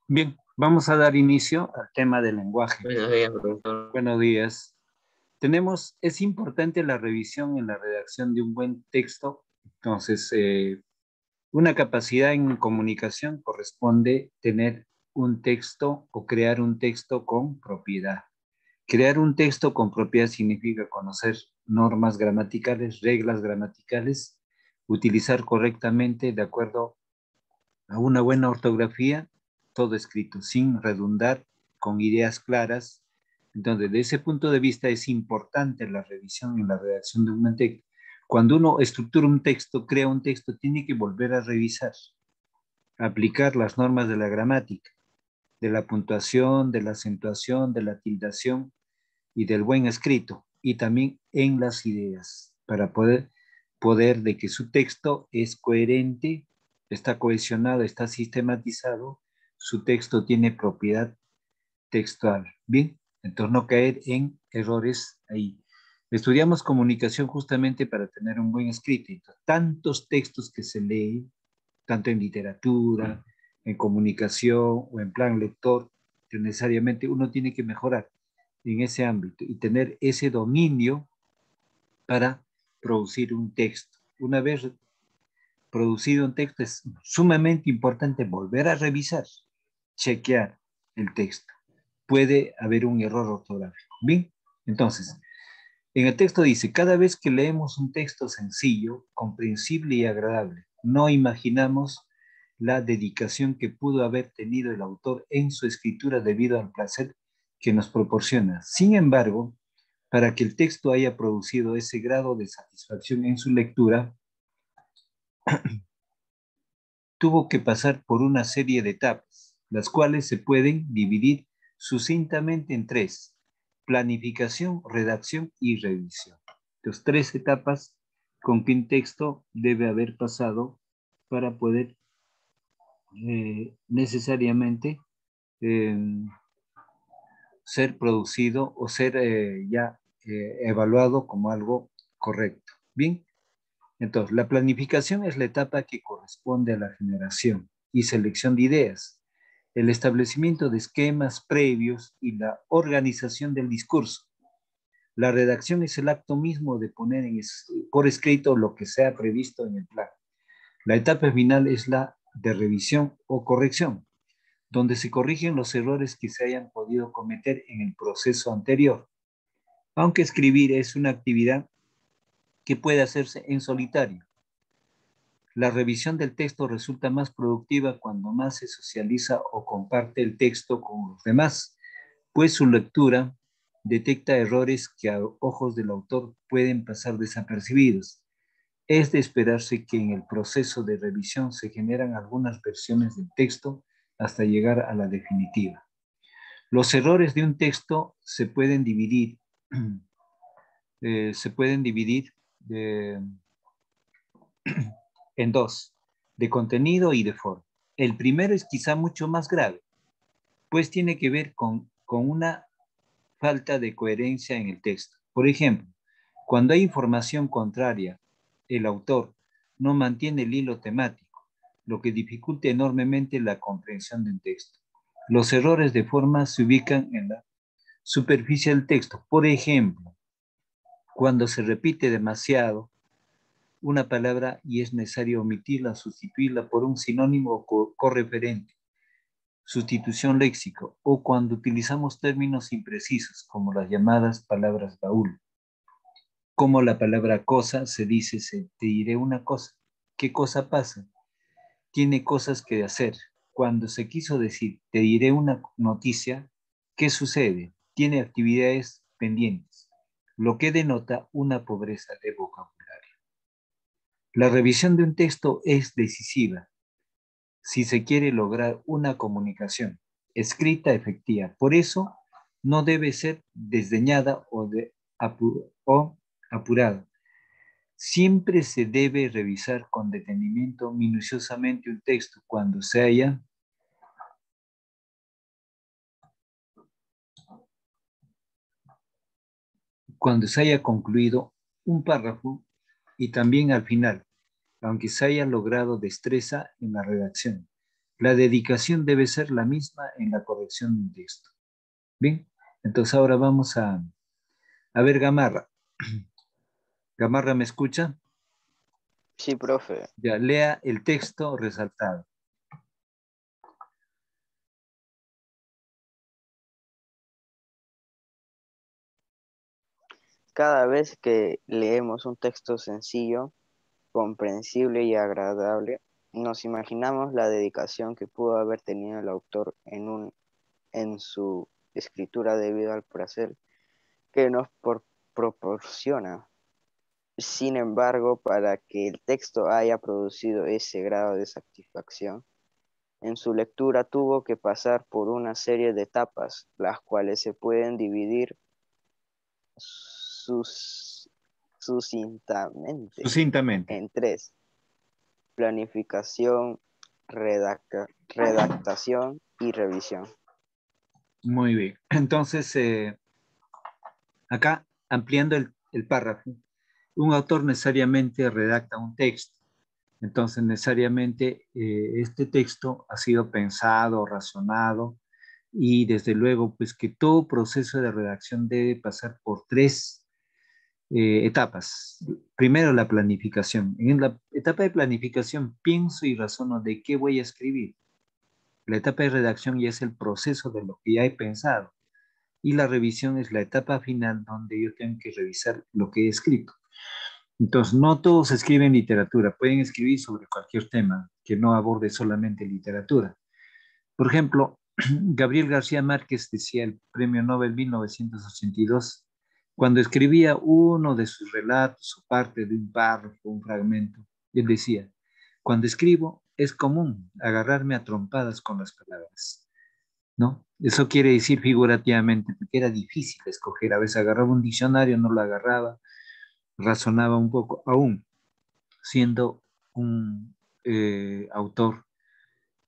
Bien, vamos a dar inicio al tema del lenguaje. Buenos días, profesor. Buenos días. Es importante la revisión en la redacción de un buen texto. Entonces, una capacidad en comunicación corresponde tener un texto o crear un texto con propiedad. Crear un texto con propiedad significa conocer normas gramaticales, reglas gramaticales, utilizar correctamente de acuerdo a una buena ortografía, todo escrito, sin redundar, con ideas claras. Entonces, de ese punto de vista es importante la revisión y la redacción de un texto. Cuando uno estructura un texto, crea un texto, tiene que volver a revisar, aplicar las normas de la gramática, de la puntuación, de la acentuación, de la tildación y del buen escrito, y también en las ideas, para poder de que su texto es coherente, está cohesionado, está sistematizado, su texto tiene propiedad textual. Bien, entonces no caer en errores ahí. Estudiamos comunicación justamente para tener un buen escrito. Entonces, tantos textos que se leen, tanto en literatura, en comunicación o en plan lector, que necesariamente uno tiene que mejorar en ese ámbito y tener ese dominio para producir un texto. Una vez producido un texto, es sumamente importante volver a revisar, chequear el texto. Puede haber un error ortográfico. Bien, entonces, en el texto dice, cada vez que leemos un texto sencillo, comprensible y agradable, no imaginamos la dedicación que pudo haber tenido el autor en su escritura debido al placer que nos proporciona. Sin embargo, para que el texto haya producido ese grado de satisfacción en su lectura, tuvo que pasar por una serie de etapas, las cuales se pueden dividir sucintamente en tres: planificación, redacción y revisión. Entonces, tres etapas con que un texto debe haber pasado para poder necesariamente eh, ser producido o ser ya evaluado como algo correcto. Bien, entonces la planificación es la etapa que corresponde a la generación y selección de ideas, el establecimiento de esquemas previos y la organización del discurso. La redacción es el acto mismo de poner por escrito lo que sea previsto en el plan. La etapa final es la de revisión o corrección, donde se corrigen los errores que se hayan podido cometer en el proceso anterior. Aunque escribir es una actividad que puede hacerse en solitario, la revisión del texto resulta más productiva cuando más se socializa o comparte el texto con los demás, pues su lectura detecta errores que a ojos del autor pueden pasar desapercibidos. Es de esperarse que en el proceso de revisión se generan algunas versiones del texto hasta llegar a la definitiva. Los errores de un texto se pueden dividir, se pueden dividir en dos: de contenido y de forma. El primero es quizá mucho más grave, pues tiene que ver con una falta de coherencia en el texto. Por ejemplo, cuando hay información contraria, el autor no mantiene el hilo temático, lo que dificulta enormemente la comprensión de un texto. Los errores de forma se ubican en la superficie del texto. Por ejemplo, cuando se repite demasiado una palabra y es necesario omitirla, sustituirla por un sinónimo o correferente, sustitución léxico, o cuando utilizamos términos imprecisos como las llamadas palabras baúl. Como la palabra cosa se dice, te diré una cosa. ¿Qué cosa pasa? Tiene cosas que hacer. Cuando se quiso decir, te diré una noticia, ¿qué sucede? Tiene actividades pendientes, lo que denota una pobreza de vocabulario. La revisión de un texto es decisiva si se quiere lograr una comunicación escrita efectiva. Por eso no debe ser desdeñada o apurada. Siempre se debe revisar con detenimiento minuciosamente un texto cuando se haya concluido un párrafo y también al final, aunque se haya logrado destreza en la redacción. La dedicación debe ser la misma en la corrección de un texto. Bien, entonces ahora vamos a ver Gamarra. Gamarra, ¿me escucha? Sí, profe. Ya, lea el texto resaltado. Cada vez que leemos un texto sencillo, comprensible y agradable, nos imaginamos la dedicación que pudo haber tenido el autor en su escritura debido al placer que nos proporciona. Sin embargo, para que el texto haya producido ese grado de satisfacción, en su lectura tuvo que pasar por una serie de etapas, las cuales se pueden dividir sus, sucintamente Sucintamente. en tres: planificación, redactación y revisión. Muy bien. Entonces, acá, ampliando el párrafo, un autor necesariamente redacta un texto. Entonces, necesariamente este texto ha sido pensado, razonado, y desde luego, pues que todo proceso de redacción debe pasar por tres etapas. Primero, la planificación. En la etapa de planificación pienso y razono de qué voy a escribir. La etapa de redacción ya es el proceso de lo que ya he pensado. Y la revisión es la etapa final donde yo tengo que revisar lo que he escrito. Entonces, no todos escriben literatura, pueden escribir sobre cualquier tema que no aborde solamente literatura. Por ejemplo, Gabriel García Márquez decía el Premio Nobel 1982, cuando escribía uno de sus relatos o parte de un párrafo, un fragmento, él decía, cuando escribo es común agarrarme a trompadas con las palabras, ¿no? Eso quiere decir figurativamente que era difícil escoger, a veces agarraba un diccionario, no lo agarraba, razonaba un poco, aún siendo un autor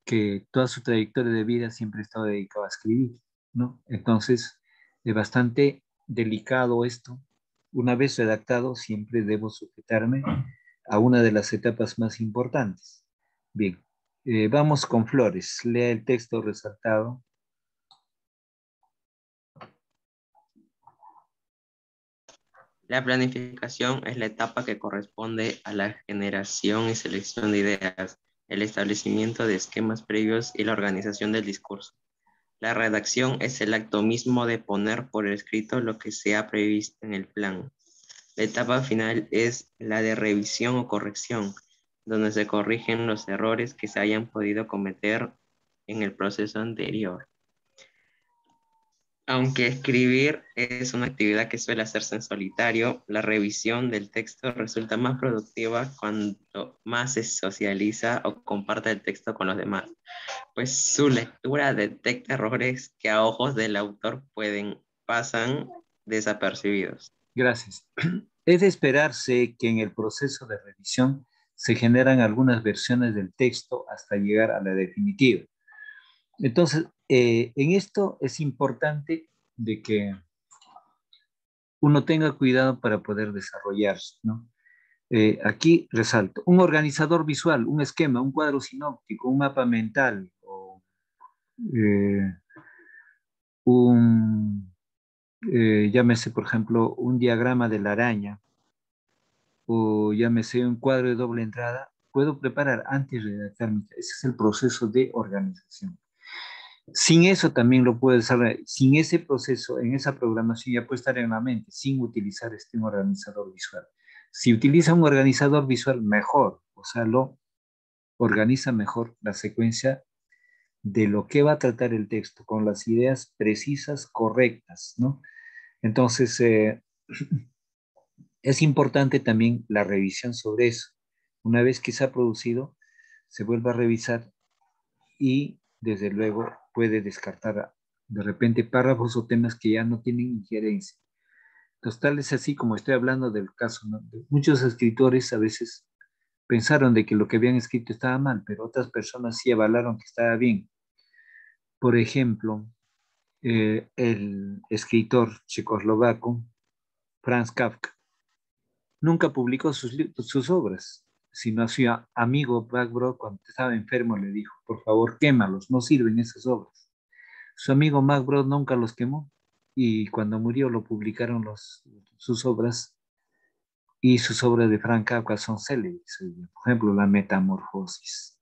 que toda su trayectoria de vida siempre ha estado dedicado a escribir, ¿no? Entonces, es bastante delicado esto. Una vez redactado, siempre debo sujetarme a una de las etapas más importantes. Bien, vamos con Flores. Lea el texto resaltado. La planificación es la etapa que corresponde a la generación y selección de ideas, el establecimiento de esquemas previos y la organización del discurso. La redacción es el acto mismo de poner por escrito lo que se ha previsto en el plan. La etapa final es la de revisión o corrección, donde se corrigen los errores que se hayan podido cometer en el proceso anterior. Aunque escribir es una actividad que suele hacerse en solitario, la revisión del texto resulta más productiva cuando más se socializa o comparte el texto con los demás, pues su lectura detecta errores que a ojos del autor pasan desapercibidos. Gracias. Es de esperarse que en el proceso de revisión se generan algunas versiones del texto hasta llegar a la definitiva. Entonces, en esto es importante de que uno tenga cuidado para poder desarrollarse, ¿no? Aquí resalto, un organizador visual, un esquema, un cuadro sinóptico, un mapa mental, o eh, un, llámese, por ejemplo, un diagrama de la araña, o llámese un cuadro de doble entrada, puedo preparar antes de redactar ese es el proceso de organización. Sin eso también lo puedes hacer, sin ese proceso, en esa programación ya puede estar en la mente, sin utilizar un organizador visual. Si utiliza un organizador visual, mejor, o sea, lo organiza mejor la secuencia de lo que va a tratar el texto, con las ideas precisas, correctas, ¿no? Entonces, es importante también la revisión sobre eso. Una vez que se ha producido, se vuelve a revisar y desde luego puede descartar de repente párrafos o temas que ya no tienen injerencia. Entonces, tal es así como estoy hablando del caso, ¿no? Muchos escritores a veces pensaron de que lo que habían escrito estaba mal, pero otras personas sí avalaron que estaba bien. Por ejemplo, el escritor checoslovaco Franz Kafka nunca publicó sus obras, sino a su amigo Macbro, cuando estaba enfermo, le dijo, por favor, quémalos, no sirven esas obras. Su amigo Macbro nunca los quemó y cuando murió lo publicaron sus obras y sus obras de Frank Kafka son célebres. Por ejemplo, La Metamorfosis.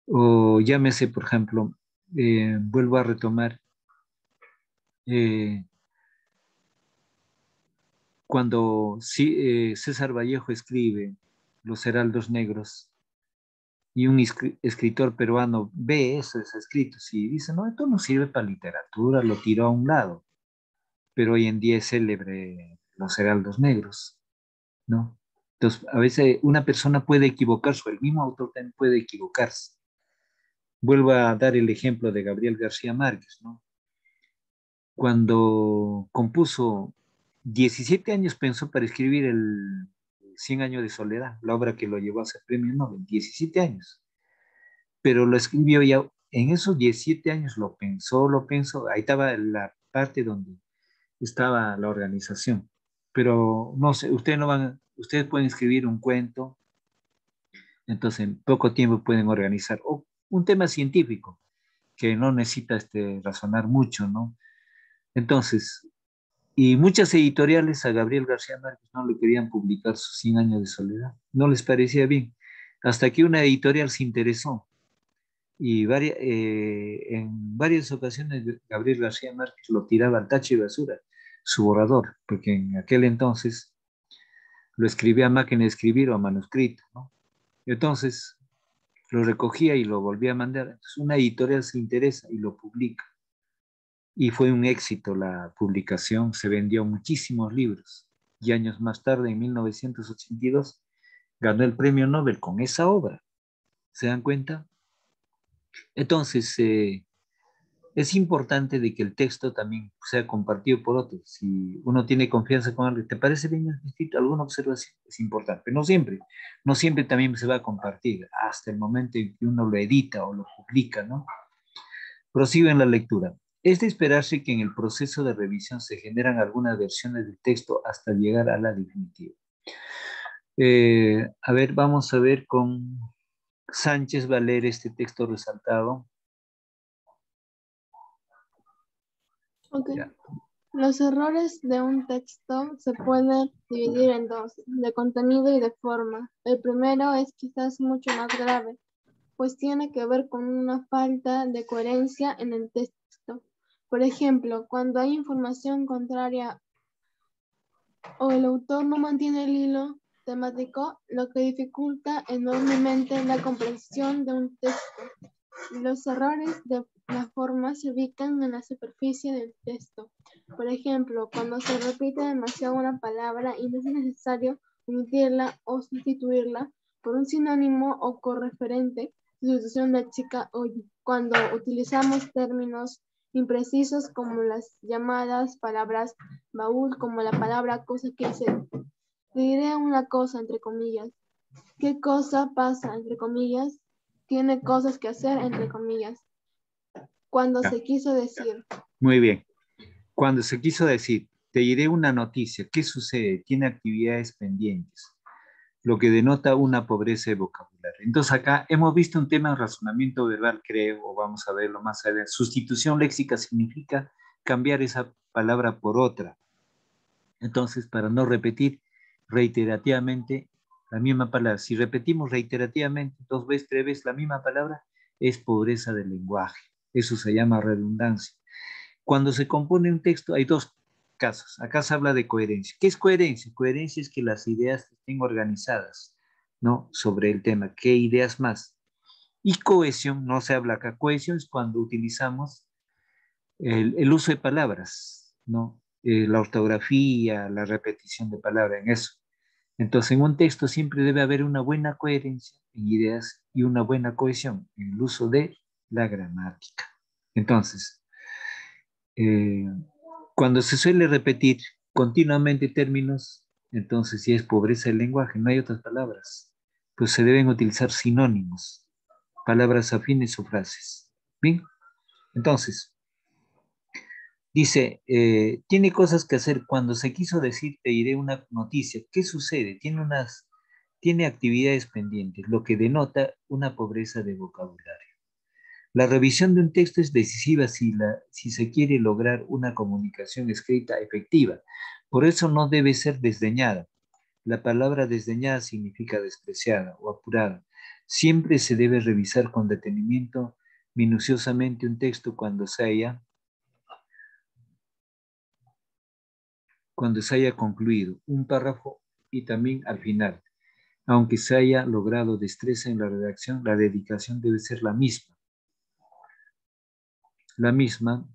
O llámese, por ejemplo, vuelvo a retomar, eh, cuando César Vallejo escribe Los Heraldos Negros y un escritor peruano ve esos escritos y dice, no, esto no sirve para literatura, lo tiró a un lado, pero hoy en día es célebre Los Heraldos Negros, ¿no? Entonces, a veces una persona puede equivocarse, o el mismo autor también puede equivocarse. Vuelvo a dar el ejemplo de Gabriel García Márquez, ¿no? Cuando compuso, 17 años pensó para escribir el 100 años de soledad, la obra que lo llevó a ser premio Nobel, 17 años. Pero lo escribió ya, en esos 17 años lo pensó, ahí estaba la parte donde estaba la organización. Pero no sé, ustedes pueden escribir un cuento, entonces en poco tiempo pueden organizar, o un tema científico, que no necesita razonar mucho, ¿no? Entonces, y muchas editoriales a Gabriel García Márquez no le querían publicar sus 100 años de soledad, no les parecía bien, hasta que una editorial se interesó y en varias ocasiones Gabriel García Márquez lo tiraba al tacho y basura, su borrador, porque en aquel entonces lo escribía a máquina de escribir o a manuscrito, ¿no? Entonces lo recogía y lo volvía a mandar. Entonces una editorial se interesa y lo publica. Y fue un éxito la publicación, se vendió muchísimos libros. Y años más tarde, en 1982, ganó el premio Nobel con esa obra. ¿Se dan cuenta? Entonces, es importante de que el texto también sea compartido por otros. Si uno tiene confianza con alguien, ¿te parece bien escrito? ¿Alguna observación? Es importante, no siempre también se va a compartir, hasta el momento en que uno lo edita o lo publica, ¿no? Prosigo en la lectura. Es de esperarse que en el proceso de revisión se generan algunas versiones del texto hasta llegar a la definitiva. A ver, vamos a ver con Sánchez va a leer este texto resaltado. Ok. Ya. Los errores de un texto se pueden dividir en dos, de contenido y de forma. El primero es quizás mucho más grave, pues tiene que ver con una falta de coherencia en el texto. Por ejemplo, cuando hay información contraria o el autor no mantiene el hilo temático, lo que dificulta enormemente la comprensión de un texto. Los errores de la forma se ubican en la superficie del texto. Por ejemplo, cuando se repite demasiado una palabra y no es necesario omitirla o sustituirla por un sinónimo o correferente, sustitución léxica, o cuando utilizamos términos imprecisos como las llamadas palabras baúl, como la palabra cosa que dice, te diré una cosa entre comillas. ¿Qué cosa pasa entre comillas? Tiene cosas que hacer entre comillas. Cuando Ya. se quiso decir. Muy bien. Cuando se quiso decir, te diré una noticia, ¿qué sucede? Tiene actividades pendientes, lo que denota una pobreza de vocabulario. Entonces acá hemos visto un tema de razonamiento verbal, creo, o vamos a verlo más adelante. Sustitución léxica significa cambiar esa palabra por otra. Entonces, para no repetir reiterativamente la misma palabra, si repetimos reiterativamente 2 veces, 3 veces la misma palabra, es pobreza del lenguaje. Eso se llama redundancia. Cuando se compone un texto hay dos casos. Acá se habla de coherencia. ¿Qué es coherencia? Coherencia es que las ideas estén organizadas, ¿no? Sobre el tema. ¿Qué ideas más? Y cohesión, no se habla acá. Cohesión es cuando utilizamos el uso de palabras, ¿no? La ortografía, la repetición de palabras, en eso. Entonces, en un texto siempre debe haber una buena coherencia en ideas y una buena cohesión en el uso de la gramática. Entonces, eh, cuando se suele repetir continuamente términos, entonces si es pobreza del lenguaje, no hay otras palabras, pues se deben utilizar sinónimos, palabras afines o frases. Bien, entonces, dice, tiene cosas que hacer. Cuando se quiso decir, te diré una noticia, ¿qué sucede? Tiene tiene actividades pendientes, lo que denota una pobreza de vocabulario. La revisión de un texto es decisiva si se quiere lograr una comunicación escrita efectiva. Por eso no debe ser desdeñada. La palabra desdeñada significa despreciada o apurada. Siempre se debe revisar con detenimiento minuciosamente un texto cuando se haya concluido un párrafo y también al final. Aunque se haya logrado destreza en la redacción, la dedicación debe ser la misma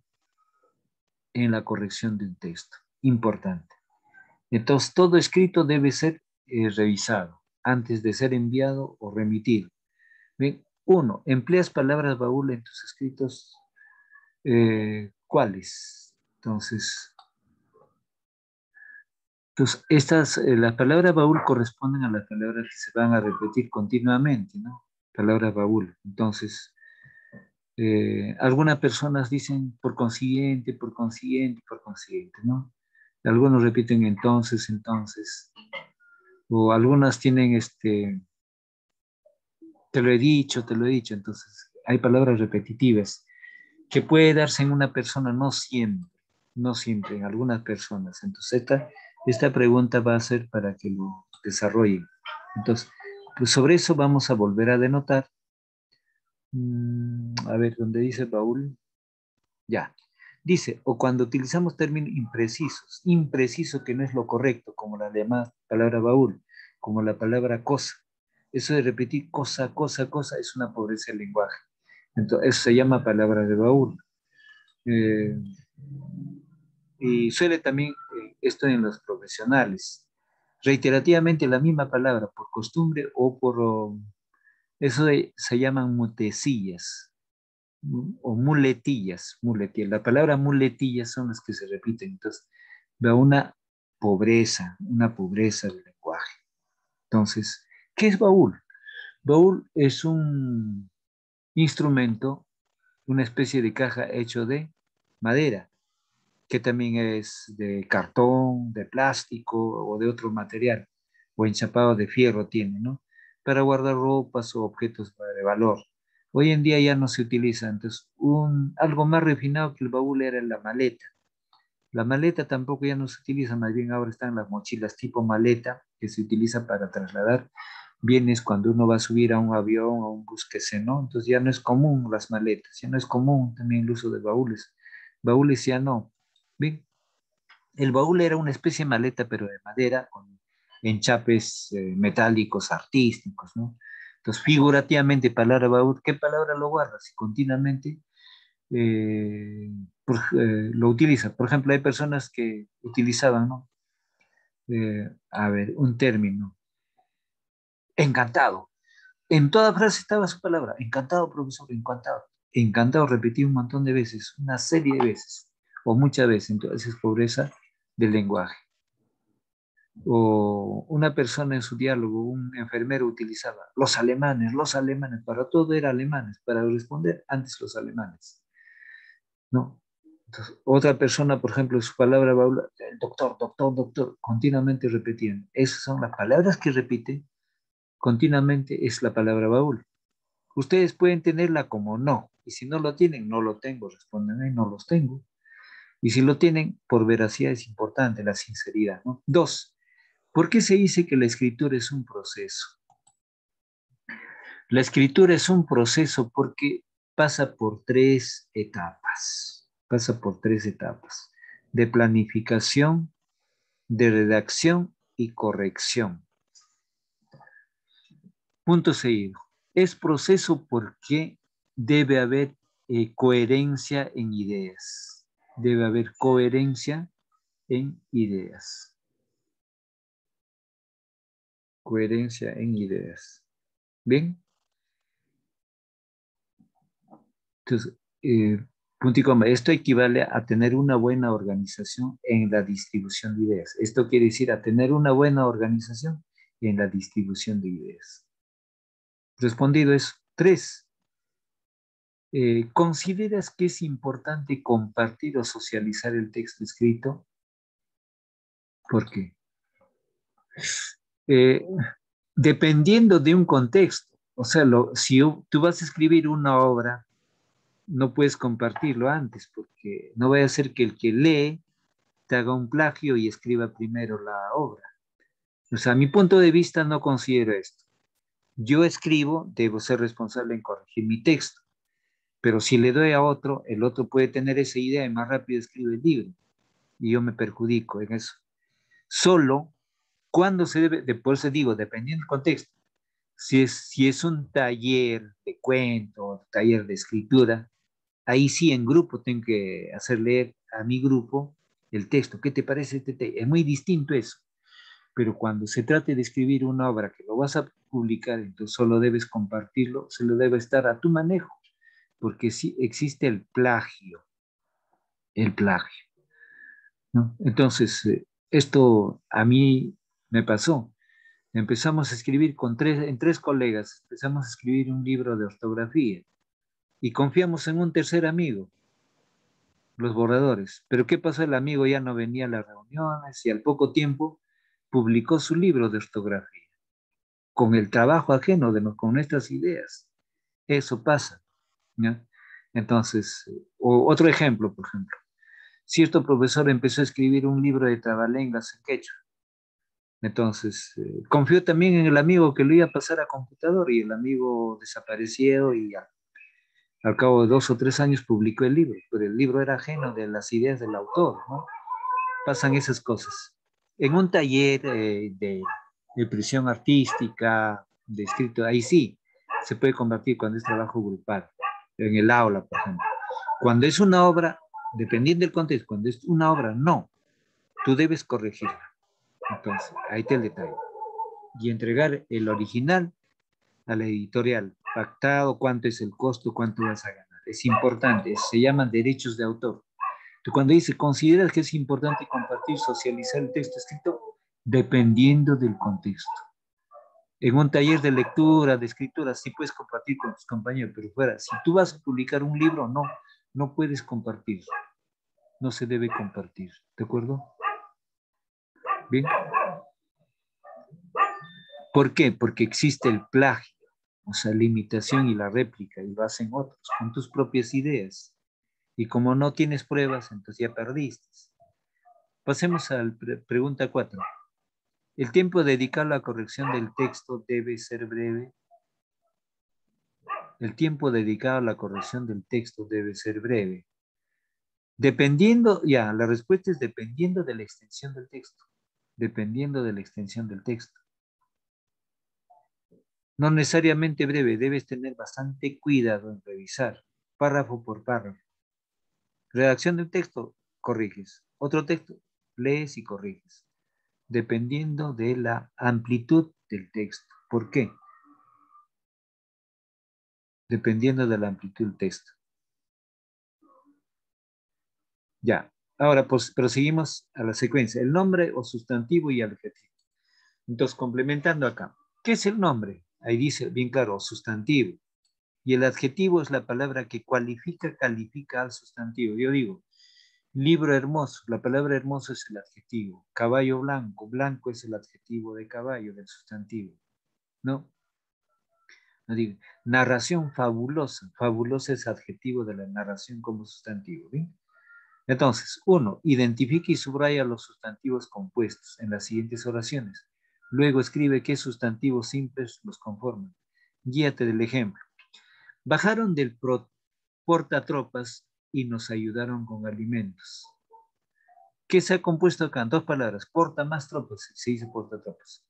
en la corrección de un texto. Importante. Entonces, todo escrito debe ser revisado antes de ser enviado o remitido. Bien, 1. ¿Empleas palabras baúl en tus escritos? ¿Cuáles? Entonces, las palabras baúl corresponden a las palabras que se van a repetir continuamente, ¿no? Palabras baúl. Entonces, algunas personas dicen por consiguiente, ¿no? Algunos repiten entonces, o algunas tienen te lo he dicho, entonces hay palabras repetitivas que puede darse en una persona, no siempre, en algunas personas. Entonces esta pregunta va a ser para que lo desarrollen. Entonces, pues sobre eso vamos a volver a denotar. A ver, ¿dónde dice baúl? Ya. Dice, o cuando utilizamos términos imprecisos, impreciso que no es lo correcto, como la demás palabra baúl, como la palabra cosa. Eso de repetir cosa, es una pobreza del lenguaje. Entonces, eso se llama palabra de baúl. Y suele también esto en los profesionales. Reiterativamente la misma palabra, por costumbre o por... se llaman mutecillas o muletillas. La palabra muletillas son las que se repiten. Entonces, veo una pobreza del lenguaje. Entonces, ¿qué es baúl? Baúl es un instrumento, una especie de caja hecho de madera, que también es de cartón, de plástico o de otro material, o enchapado de fierro tiene, ¿no? Para guardar ropas o objetos de valor. Hoy en día ya no se utiliza, entonces algo más refinado que el baúl era la maleta. La maleta tampoco ya no se utiliza, más bien ahora están las mochilas tipo maleta que se utiliza para trasladar bienes cuando uno va a subir a un avión o a un bus que se, ¿no? Entonces ya no es común las maletas, ya no es común también el uso de baúles. Baúles ya no. Bien, el baúl era una especie de maleta, pero de madera, con enchapes metálicos artísticos, ¿no? Entonces, figurativamente, palabra baúl, ¿qué palabra lo guarda? Si continuamente lo utiliza. Por ejemplo, hay personas que utilizaban, ¿no? A ver, un término, encantado. En toda frase estaba su palabra, encantado, profesor, encantado. Encantado, repetí un montón de veces, una serie de veces, o muchas veces, entonces es pobreza del lenguaje. O una persona en su diálogo, un enfermero utilizaba los alemanes, para todo era alemanes, para responder antes los alemanes, ¿no? Entonces, otra persona, por ejemplo, su palabra va a hablar, el doctor, continuamente repetían. Esas son las palabras que repite continuamente, es la palabra baúl. Ustedes pueden tenerla como no, y si no lo tienen, no lo tengo, responden ahí, no los tengo. Y si lo tienen, por veracidad es importante la sinceridad, ¿no? 2. ¿Por qué se dice que la escritura es un proceso? La escritura es un proceso porque pasa por 3 etapas. De planificación, de redacción y corrección. Punto seguido. Es proceso porque debe haber coherencia en ideas. Debe haber coherencia en ideas. Coherencia en ideas. ¿Bien? Entonces, punto y coma, esto equivale a tener una buena organización en la distribución de ideas. Esto quiere decir a tener una buena organización en la distribución de ideas. Respondido es 3. ¿Consideras que es importante compartir o socializar el texto escrito? ¿Por qué? dependiendo de un contexto. O sea, si tú vas a escribir una obra, no puedes compartirlo antes, porque no vaya a ser que el que lee te haga un plagio y escriba primero la obra. O sea, a mi punto de vista no considero esto. Yo escribo, debo ser responsable en corregir mi texto, pero si le doy a otro, el otro puede tener esa idea y más rápido escribe el libro, y yo me perjudico en eso. Solo cuando se debe, por eso digo, dependiendo del contexto, si es un taller de cuento, taller de escritura, ahí sí en grupo tengo que hacer leer a mi grupo el texto. ¿Qué te parece este texto? Es muy distinto eso. Pero cuando se trate de escribir una obra que lo vas a publicar, entonces solo debes compartirlo, se lo debe estar a tu manejo, porque sí existe el plagio, ¿no? Entonces, esto a mí me pasó. Empezamos a escribir en tres colegas, empezamos a escribir un libro de ortografía y confiamos en un tercer amigo, los borradores. Pero ¿qué pasó? El amigo ya no venía a las reuniones y al poco tiempo publicó su libro de ortografía con el trabajo ajeno con nuestras ideas. Eso pasa, ¿ya? Entonces, otro ejemplo, por ejemplo. Cierto profesor empezó a escribir un libro de trabalenguas en quechua. Entonces, confió también en el amigo que lo iba a pasar a computador y el amigo desapareció y al cabo de 2 o 3 años publicó el libro, pero el libro era ajeno de las ideas del autor, ¿no? Pasan esas cosas. En un taller de expresión artística, de escrito, ahí sí se puede convertir cuando es trabajo grupal, en el aula, por ejemplo. Cuando es una obra, dependiendo del contexto, cuando es una obra, no, tú debes corregirla. Entonces, ahí está el detalle. Y entregar el original a la editorial, pactado, cuánto es el costo, cuánto vas a ganar. Es importante, se llaman derechos de autor. Tú cuando dice, ¿consideras que es importante compartir, socializar el texto escrito? Dependiendo del contexto. En un taller de lectura, de escritura, sí puedes compartir con tus compañeros, pero fuera, si tú vas a publicar un libro, no, no puedes compartir. No se debe compartir. ¿De acuerdo? Bien. ¿Por qué? Porque existe el plagio, o sea, la imitación y la réplica, y lo hacen otros con tus propias ideas. Y como no tienes pruebas, entonces ya perdiste. Pasemos a la pregunta 4. ¿El tiempo dedicado a la corrección del texto debe ser breve? El tiempo dedicado a la corrección del texto debe ser breve. Dependiendo, ya, la respuesta es dependiendo de la extensión del texto. Dependiendo de la extensión del texto. No necesariamente breve, debes tener bastante cuidado en revisar, párrafo por párrafo. Redacción de un texto, corriges. Otro texto, lees y corriges. Dependiendo de la amplitud del texto. ¿Por qué? Dependiendo de la amplitud del texto. Ya, ahora pues proseguimos a la secuencia. El nombre o sustantivo y adjetivo. Entonces, complementando acá. ¿Qué es el nombre? Ahí dice bien claro, sustantivo. Y el adjetivo es la palabra que califica al sustantivo. Yo digo, libro hermoso. La palabra hermoso es el adjetivo. Caballo blanco. Blanco es el adjetivo de caballo, del sustantivo. ¿No? No digo, narración fabulosa. Fabulosa es adjetivo de la narración como sustantivo. ¿Bien? Entonces, 1. Identifica y subraya los sustantivos compuestos en las siguientes oraciones. Luego escribe qué sustantivos simples los conforman. Guíate del ejemplo. Bajaron del portatropas y nos ayudaron con alimentos. ¿Qué se ha compuesto acá? 2 palabras. Porta más tropas, se dice portatropas.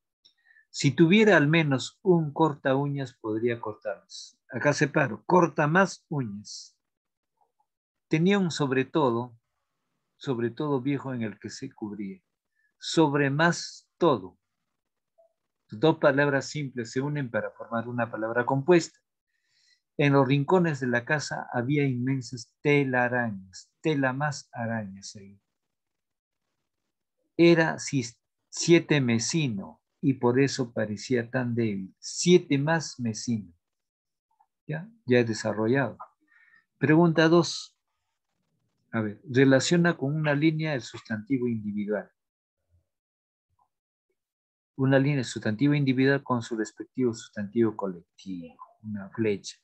Si tuviera al menos un corta uñas, podría cortarlas. Acá separo. Corta más uñas. Tenía un sobre todo viejo en el que se cubría. Sobre más todo. 2 palabras simples se unen para formar una palabra compuesta. En los rincones de la casa había inmensas telarañas, tela más arañas ahí. Era 7 mesino y por eso parecía tan débil. 7 más mesino. Ya he desarrollado. Pregunta 2. A ver, relaciona con una línea el sustantivo individual. una línea sustantivo individual con su respectivo sustantivo colectivo, una flecha.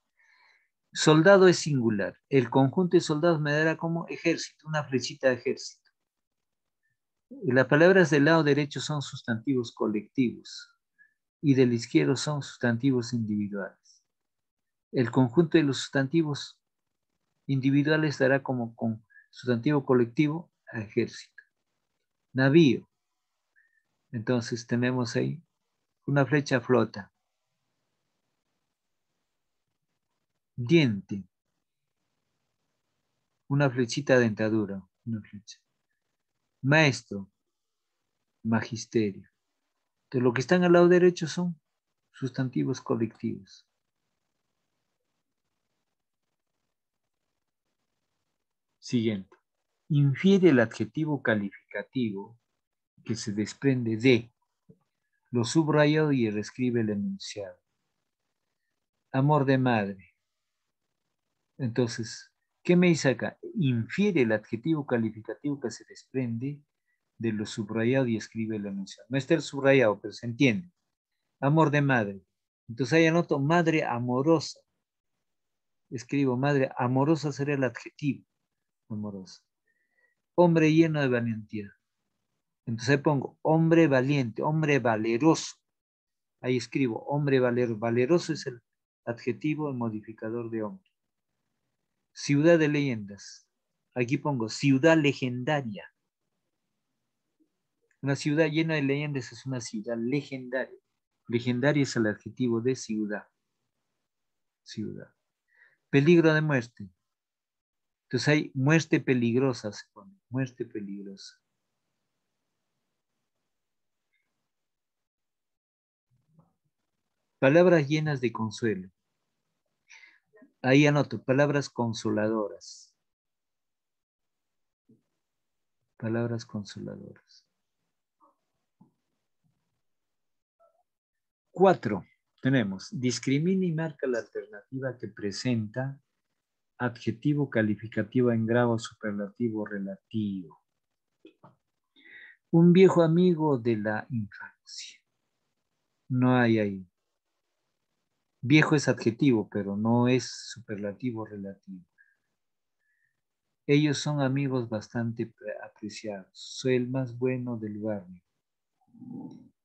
Soldado es singular. El conjunto de soldados me dará como ejército, una flechita de ejército. Las palabras del lado derecho son sustantivos colectivos y del izquierdo son sustantivos individuales. El conjunto de los sustantivos individuales dará como con sustantivo colectivo a ejército. Navío. Entonces tenemos ahí una flecha flota. Diente. Una flechita de dentadura. Una flecha. Maestro. Magisterio. Entonces, lo que están al lado derecho son sustantivos colectivos. Siguiente. Infiere el adjetivo calificativo que se desprende de lo subrayado y reescribe el enunciado. Amor de madre. Entonces, ¿qué me dice acá? Infiere el adjetivo calificativo que se desprende de lo subrayado y escribe el enunciado. No está el subrayado, pero se entiende. Amor de madre. Entonces ahí anoto madre amorosa. Escribo madre amorosa sería el adjetivo. Amorosa. Hombre lleno de valentía. Entonces ahí pongo hombre valiente, hombre valeroso. Ahí escribo hombre valeroso. Valeroso es el adjetivo, el modificador de hombre. Ciudad de leyendas. Aquí pongo ciudad legendaria. Una ciudad llena de leyendas es una ciudad legendaria. Legendaria es el adjetivo de ciudad. Ciudad. Peligro de muerte. Entonces hay muerte peligrosa, se pone. Muerte peligrosa. Palabras llenas de consuelo. Ahí anoto, palabras consoladoras. Palabras consoladoras. 4. Tenemos, discrimina y marca la alternativa que presenta adjetivo calificativo en grado superlativo relativo. Un viejo amigo de la infancia. No hay ahí. Viejo es adjetivo, pero no es superlativo relativo. Ellos son amigos bastante apreciados. Soy el más bueno del barrio.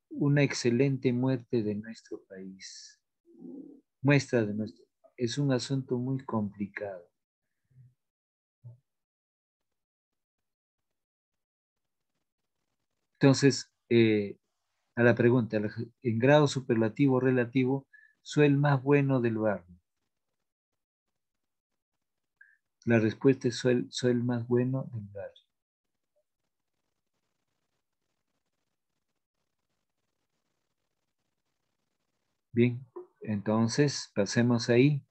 Una excelente muerte de nuestro país. Muestra de nuestro. Es un asunto muy complicado. Entonces, a la pregunta, en grado superlativo relativo, soy el más bueno del barrio. La respuesta es soy el más bueno del barrio. Bien, entonces pasemos ahí.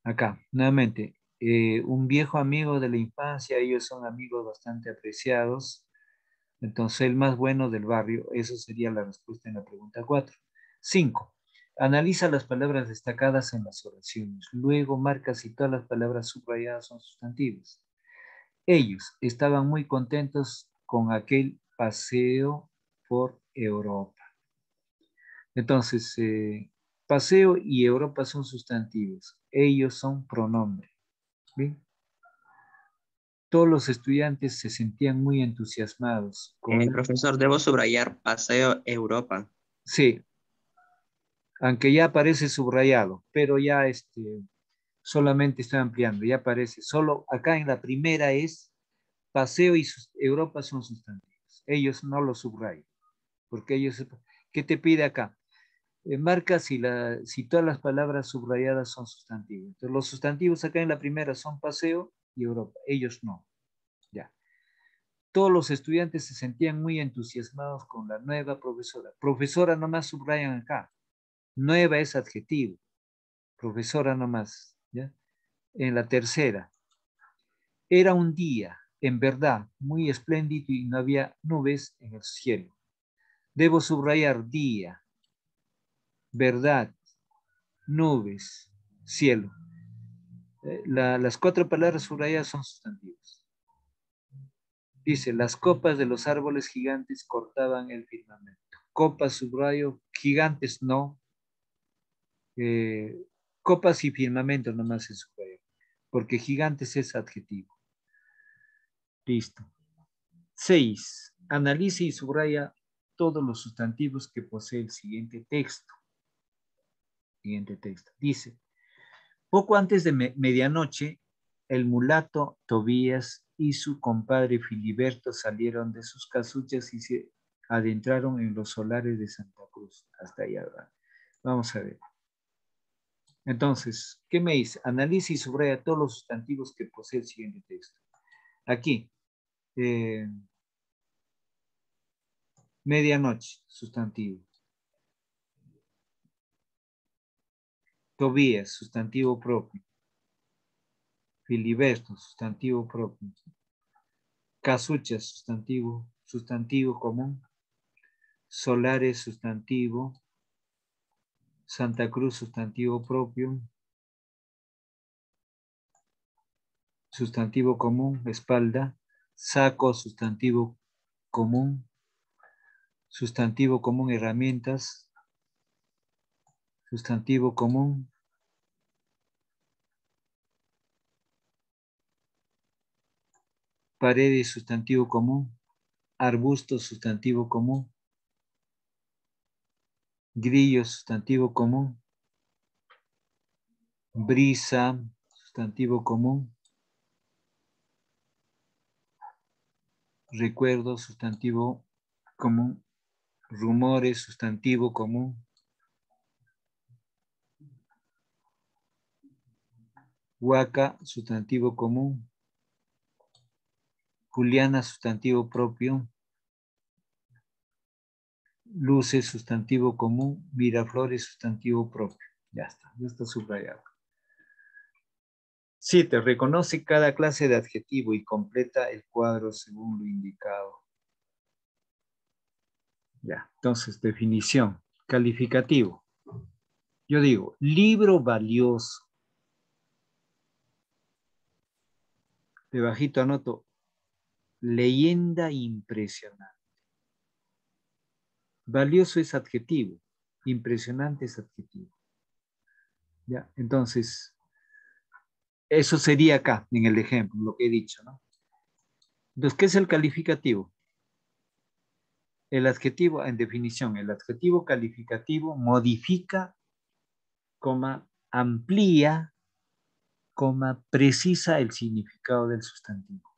Acá, nuevamente, un viejo amigo de la infancia, ellos son amigos bastante apreciados. Entonces, el más bueno del barrio, eso sería la respuesta en la pregunta 4. 5. Analiza las palabras destacadas en las oraciones. Luego marca si todas las palabras subrayadas son sustantivos. Ellos estaban muy contentos con aquel paseo por Europa. Entonces, paseo y Europa son sustantivos. Ellos son pronombre. ¿Bien? Todos los estudiantes se sentían muy entusiasmados con la... Profesor, debo subrayar Paseo Europa. Sí, aunque ya aparece subrayado, pero ya solamente estoy ampliando, ya aparece. Solo acá en la primera es paseo y Europa son sustantivos. Ellos no lo subrayan, porque ellos... ¿Qué te pide acá? Marca si todas las palabras subrayadas son sustantivos. Entonces, los sustantivos acá en la primera son paseo y Europa. Ellos no. Ya. Todos los estudiantes se sentían muy entusiasmados con la nueva profesora. Profesora nomás subrayan acá. Nueva es adjetivo. Profesora nomás. ¿Ya? En la tercera. Era un día, en verdad, muy espléndido y no había nubes en el cielo. Debo subrayar día, verdad, nubes, cielo. Las 4 palabras subrayadas son sustantivos. Dice, las copas de los árboles gigantes cortaban el firmamento. Copas, subrayo, gigantes no. Copas y firmamento nomás es subrayo, porque gigantes es adjetivo. Listo. 6. Analiza y subraya todos los sustantivos que posee el siguiente texto. Dice, poco antes de medianoche, el mulato Tobías y su compadre Filiberto salieron de sus casuchas y se adentraron en los solares de Santa Cruz. Hasta allá. Vamos a ver. Entonces, ¿qué me dice? Analiza y subraya todos los sustantivos que posee el siguiente texto. Aquí, medianoche, sustantivo. Tobías, sustantivo propio. Filiberto, sustantivo propio. Casuchas, sustantivo común. Solares, sustantivo. Santa Cruz, sustantivo propio. Sustantivo común, espalda. Saco, sustantivo común. Sustantivo común, herramientas. Sustantivo común. Paredes, sustantivo común. Arbustos, sustantivo común. Grillo, sustantivo común. Brisa, sustantivo común. Recuerdo, sustantivo común. Rumores, sustantivo común. Huaca, sustantivo común. Juliana, sustantivo propio. Luces, sustantivo común. Miraflores, sustantivo propio. Ya está subrayado. 7. Reconoce cada clase de adjetivo y completa el cuadro según lo indicado. Ya, entonces, definición. Calificativo. Yo digo, libro valioso. Debajito anoto, leyenda impresionante. Valioso es adjetivo, impresionante es adjetivo. Ya, entonces, eso sería acá, en el ejemplo, lo que he dicho, ¿no? Entonces, ¿qué es el calificativo? El adjetivo, en definición, el adjetivo calificativo modifica, amplía, precisa el significado del sustantivo.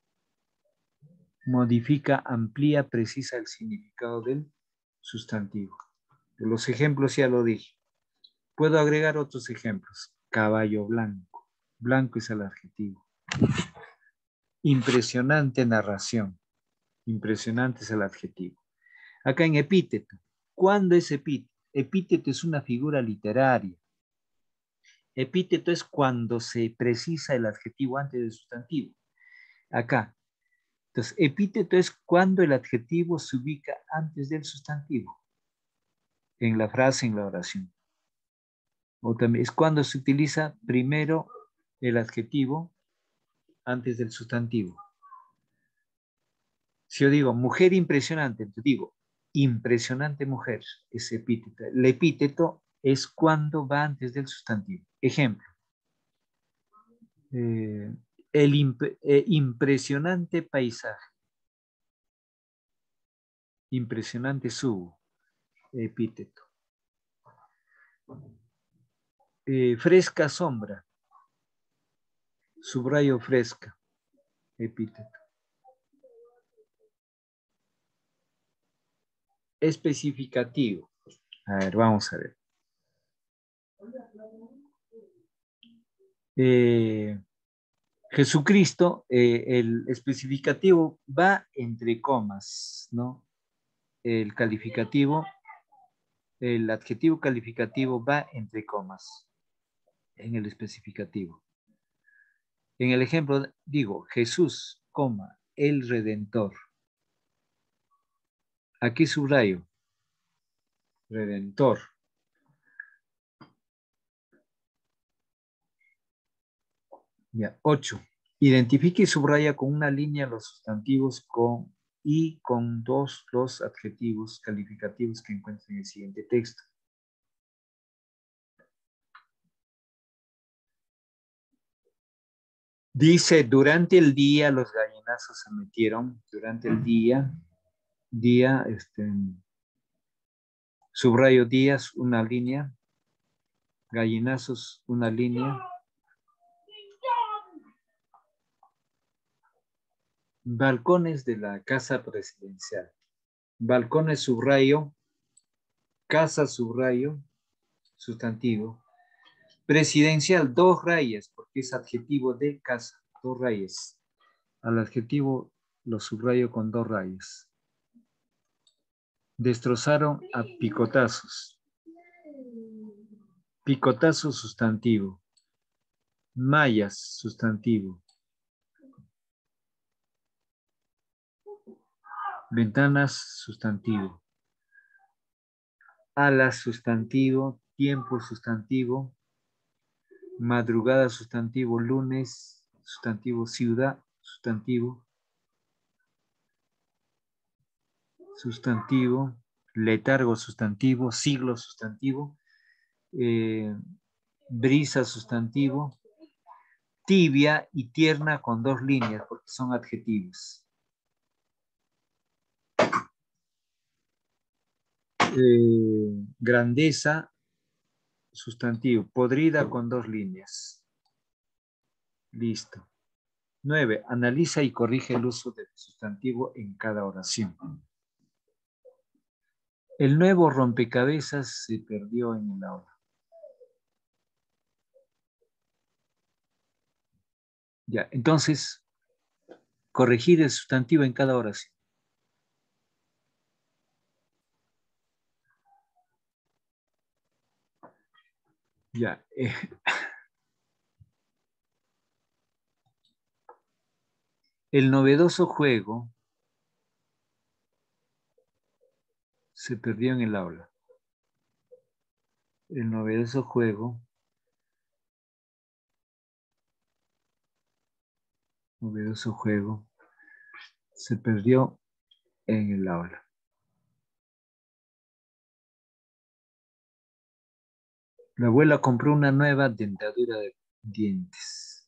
Modifica, amplía, precisa el significado del sustantivo. De los ejemplos ya lo dije. Puedo agregar otros ejemplos. Caballo blanco. Blanco es el adjetivo. Impresionante narración. Impresionante es el adjetivo. Acá en epíteto. ¿Cuándo es epíteto? Epíteto es una figura literaria. Epíteto es cuando se precisa el adjetivo antes del sustantivo. Acá. Entonces, epíteto es cuando el adjetivo se ubica antes del sustantivo. En la frase, en la oración. O también es cuando se utiliza primero el adjetivo antes del sustantivo. Si yo digo mujer impresionante, te digo impresionante mujer, es epíteto. El epíteto es cuando va antes del sustantivo. Ejemplo. Impresionante paisaje. Impresionante subo. Epíteto. Fresca sombra. Subrayo fresca. Epíteto. Especificativo. A ver, vamos a ver. Jesucristo, el especificativo va entre comas, ¿no? El calificativo, el adjetivo calificativo va entre comas en el especificativo. En el ejemplo digo Jesús, coma, el Redentor. Aquí subrayo, Redentor. Ya, 8. Identifica y subraya con una línea los sustantivos y con dos los adjetivos calificativos que encuentra en el siguiente texto. Dice, durante el día los gallinazos se metieron, durante el día, subrayo días, una línea, gallinazos, una línea, balcones de la casa presidencial, balcones subrayo, casa subrayo, sustantivo, presidencial, dos rayas, porque es adjetivo de casa, dos rayas. Al adjetivo lo subrayo con dos rayas. Destrozaron a picotazos. Picotazo sustantivo. Mallas sustantivo. Ventanas sustantivo. Alas sustantivo. Tiempo sustantivo. Madrugada sustantivo. Lunes sustantivo. Ciudad sustantivo. Sustantivo. Letargo sustantivo. Siglo sustantivo. Brisa sustantivo. Tibia y tierna con dos líneas porque son adjetivos. Grandeza sustantivo. Podrida con dos líneas. Listo. 9. Analiza y corrige el uso del sustantivo en cada oración. El nuevo rompecabezas se perdió en el aula. Ya, entonces, corregir el sustantivo en cada oración. Ya. El novedoso juego se perdió en el aula. El novedoso juego se perdió en el aula. La abuela compró una nueva dentadura de dientes.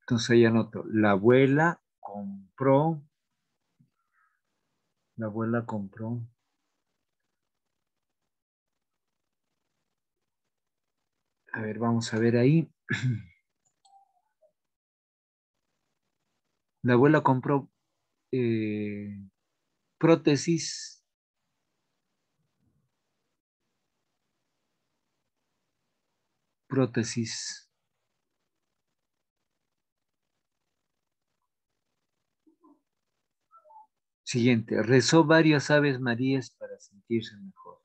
Entonces ahí anoto, la abuela compró, a ver, vamos a ver ahí. La abuela compró prótesis. Siguiente, rezó varias aves marías para sentirse mejor.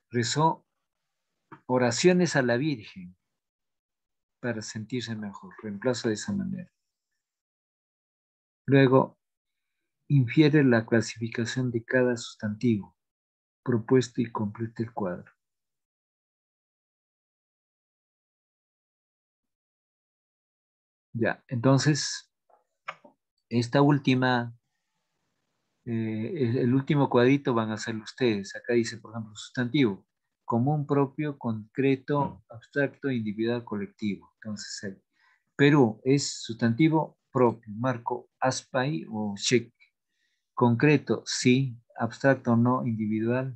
Rezó oraciones a la Virgen para sentirse mejor. Reemplazo de esa manera. Luego, infiere la clasificación de cada sustantivo propuesto y complete el cuadro. Ya, entonces, esta última, el último cuadrito van a hacerlo ustedes. Acá dice, por ejemplo, sustantivo, común, propio, concreto, abstracto, individual, colectivo. Entonces, Perú es sustantivo propio, marco ASPAI o check. Concreto, sí, abstracto, no, individual,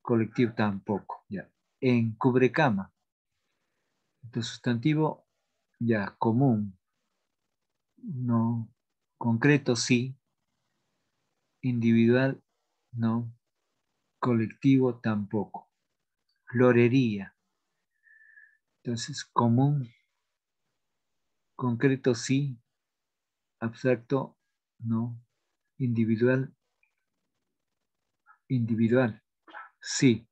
colectivo tampoco. Ya. En cubrecama, entonces sustantivo, ya, común, no, concreto, sí, individual, no, colectivo tampoco. Florería, entonces común, concreto, sí, abstracto, no, individual, sí.